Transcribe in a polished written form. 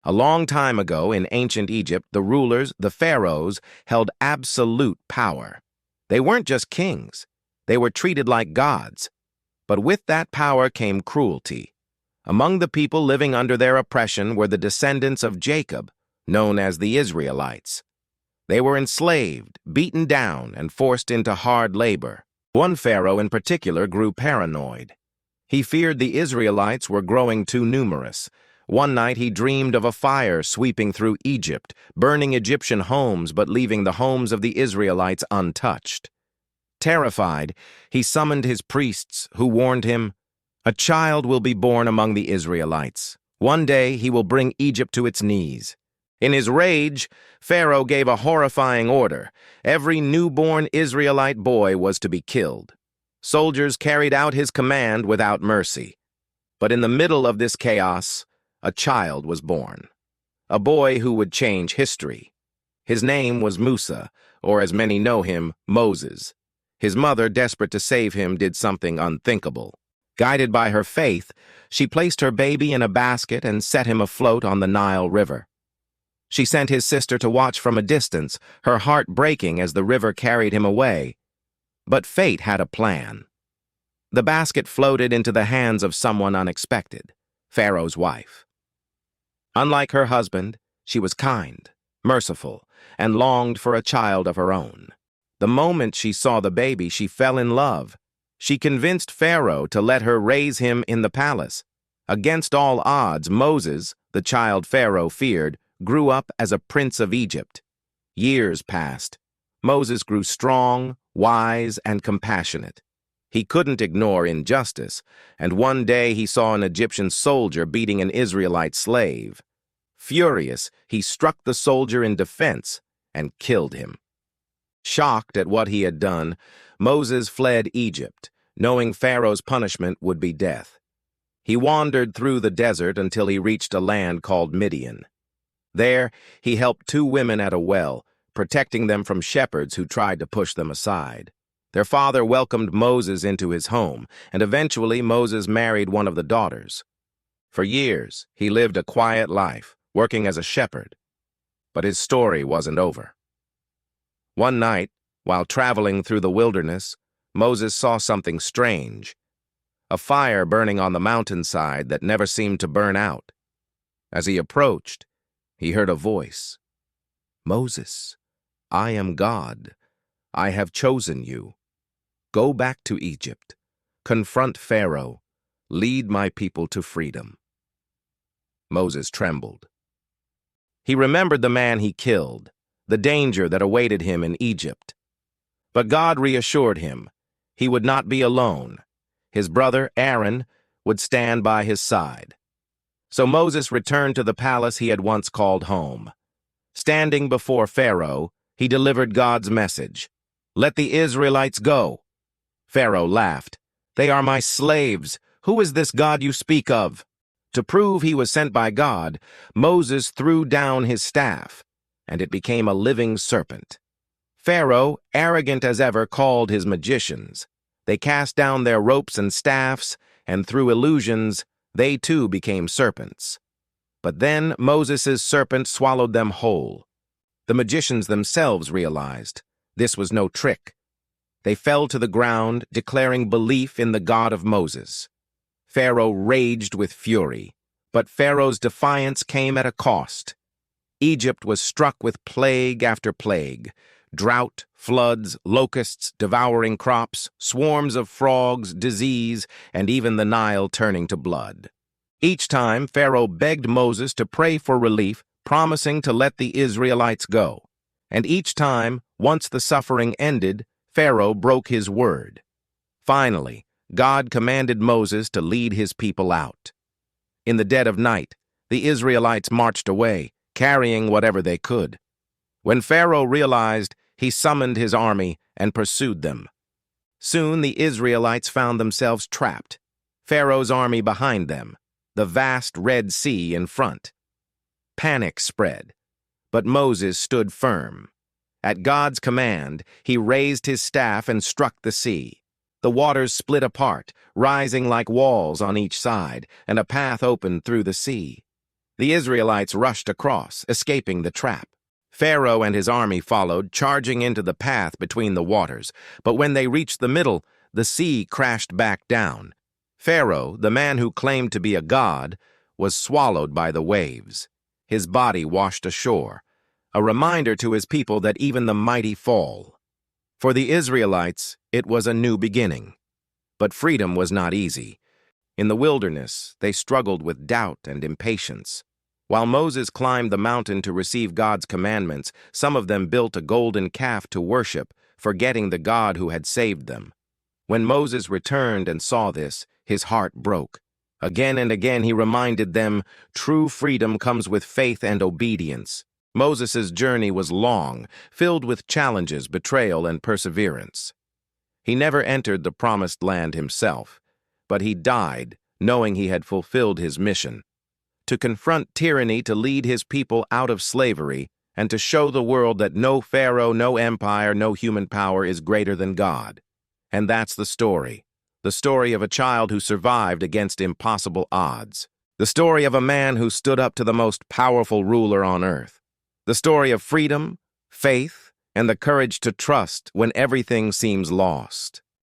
A long time ago in ancient Egypt, the rulers, the pharaohs, held absolute power. They weren't just kings. They were treated like gods. But with that power came cruelty. Among the people living under their oppression were the descendants of Jacob, known as the Israelites. They were enslaved, beaten down, and forced into hard labor. One pharaoh in particular grew paranoid. He feared the Israelites were growing too numerous. One night he dreamed of a fire sweeping through Egypt, burning Egyptian homes but leaving the homes of the Israelites untouched. Terrified, he summoned his priests, who warned him, "A child will be born among the Israelites. One day he will bring Egypt to its knees." In his rage, Pharaoh gave a horrifying order. Every newborn Israelite boy was to be killed. Soldiers carried out his command without mercy. But in the middle of this chaos, a child was born. A boy who would change history. His name was Musa, or as many know him, Moses. His mother, desperate to save him, did something unthinkable. Guided by her faith, she placed her baby in a basket and set him afloat on the Nile River. She sent his sister to watch from a distance, her heart breaking as the river carried him away. But fate had a plan. The basket floated into the hands of someone unexpected, Pharaoh's wife. Unlike her husband, she was kind, merciful, and longed for a child of her own. The moment she saw the baby, she fell in love. She convinced Pharaoh to let her raise him in the palace. Against all odds, Moses, the child Pharaoh feared, grew up as a prince of Egypt. Years passed. Moses grew strong, wise, and compassionate. He couldn't ignore injustice, and one day he saw an Egyptian soldier beating an Israelite slave. Furious, he struck the soldier in defense and killed him. Shocked at what he had done, Moses fled Egypt, knowing Pharaoh's punishment would be death. He wandered through the desert until he reached a land called Midian. There, he helped two women at a well, protecting them from shepherds who tried to push them aside. Their father welcomed Moses into his home, and eventually Moses married one of the daughters. For years, he lived a quiet life, working as a shepherd. But his story wasn't over. One night, while traveling through the wilderness, Moses saw something strange. A fire burning on the mountainside that never seemed to burn out. As he approached, he heard a voice. "Moses, I am God. I have chosen you. Go back to Egypt. Confront Pharaoh. Lead my people to freedom." Moses trembled. He remembered the man he killed, the danger that awaited him in Egypt. But God reassured him. He would not be alone. His brother, Aaron, would stand by his side. So Moses returned to the palace he had once called home. Standing before Pharaoh, he delivered God's message. "Let the Israelites go." Pharaoh laughed. "They are my slaves. Who is this God you speak of?" To prove he was sent by God, Moses threw down his staff, and it became a living serpent. Pharaoh, arrogant as ever, called his magicians. They cast down their ropes and staffs, and through illusions, they too became serpents. But then Moses' serpent swallowed them whole. The magicians themselves realized this was no trick. They fell to the ground, declaring belief in the God of Moses. Pharaoh raged with fury, but Pharaoh's defiance came at a cost. Egypt was struck with plague after plague. Drought, floods, locusts devouring crops, swarms of frogs, disease, and even the Nile turning to blood. Each time, Pharaoh begged Moses to pray for relief, promising to let the Israelites go. And each time, once the suffering ended, Pharaoh broke his word. Finally, God commanded Moses to lead his people out. In the dead of night, the Israelites marched away, carrying whatever they could. When Pharaoh realized, he summoned his army and pursued them. Soon the Israelites found themselves trapped, Pharaoh's army behind them, the vast Red Sea in front. Panic spread, but Moses stood firm. At God's command, he raised his staff and struck the sea. The waters split apart, rising like walls on each side, and a path opened through the sea. The Israelites rushed across, escaping the trap. Pharaoh and his army followed, charging into the path between the waters. But when they reached the middle, the sea crashed back down. Pharaoh, the man who claimed to be a god, was swallowed by the waves. His body washed ashore, a reminder to his people that even the mighty fall. For the Israelites, it was a new beginning. But freedom was not easy. In the wilderness, they struggled with doubt and impatience. While Moses climbed the mountain to receive God's commandments, some of them built a golden calf to worship, forgetting the God who had saved them. When Moses returned and saw this, his heart broke. Again and again he reminded them, true freedom comes with faith and obedience. Moses' journey was long, filled with challenges, betrayal, and perseverance. He never entered the promised land himself, but he died knowing he had fulfilled his mission: to confront tyranny, to lead his people out of slavery, and to show the world that no Pharaoh, no empire, no human power is greater than God. And that's the story of a child who survived against impossible odds, the story of a man who stood up to the most powerful ruler on earth, the story of freedom, faith, and the courage to trust when everything seems lost.